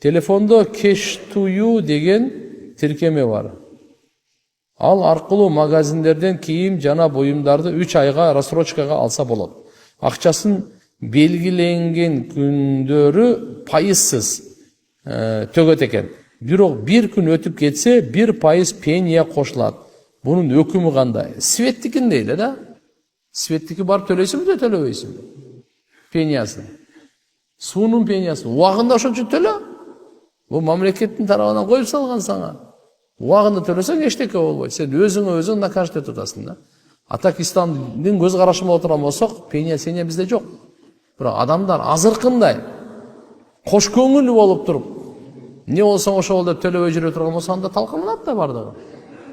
Телефондо кеш тую деген тиркеме бар. Ал аркылуу магазиндерден кийим жана буюмдарды 3 айга рассрочкага алса болот. Акчасын белгиленген күндөрү пайызсыз төгөт экен. Бирок бир күн өтүп кетсе 1% пения кошулат. Бунун өкүмү кандай? Светтикинде эле да. Светтики барып төлөйсүңбү же төлөбөйсүңбү? Пениясын. Суунун пениясын убагында ошончо төлө. Бул мамлекеттин тарабынан коюп салган сага. Убагында төлөсөң эчтеке болбойт. Сен өзүң накажт этип атасың да. Атак исламдын көз карашы менен отурган болсок, пения бизде жок. Бирок адамдар азыркындай кош көңүл болуп туруп, не болсоң ошол деп төлөбөй жүрө турган болсо анда талкаланат да бардыгы.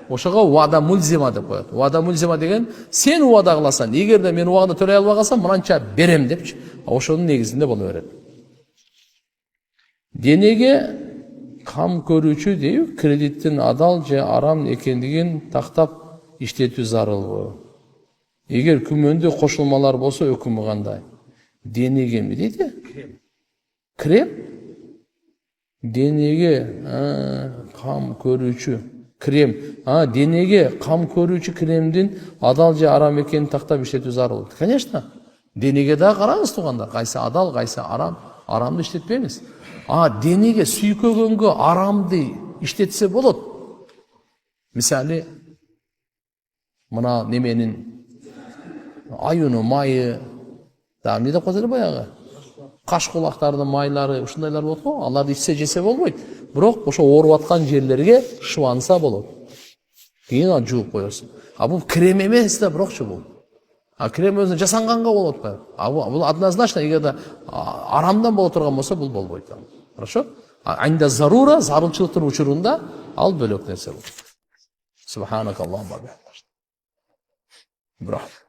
Ошого убада мульзима деп коет. Убада мульзима деген сен убада кыласың. Эгерде мен убагында төлөй албай калсам, мынанча берем депчи. Ошонун негизинде боло берет. Денеге кам көрүүчү дейби, кредиттин адал же арам экендигин тактап иштетүү зарыл. Эгер күмөндүү кошулмалар болсо өкүмү кандай? Денеге эмне дейт? Крем? Денеге кам көрүүчү крем. Денеге кам көрүүчү кремдин адал же арам экенин тактап иштетүү зарыл. Конечно. Денеге да караңыз туугандар, кайсы адал, кайсы арам. Арамды иштетпеңиз. Денеге сүйкөгөнгө арамды иштетсе болот. Мисалы, мына неменин аюну майы, да эмне деп коет эле баягы? Каш кулактардын майлары, ушундайлар болот го, аларды ичсе жесе болбойт. Бирок ошо ооруп аткан жерлерге шыбанса болот. Кийин жууп коесуң. Бул крем эмес да, бирокчу бул. Крем өзүнө жасанганга болот го. Бул однозначно, эгерде арамдан боло турган болсо, бул болбойт. Хорошо? Айнда зарура, зарылчылыктын учурунда ал бөлөк нерсе болот. Субханакаллахумма ва бихамдик.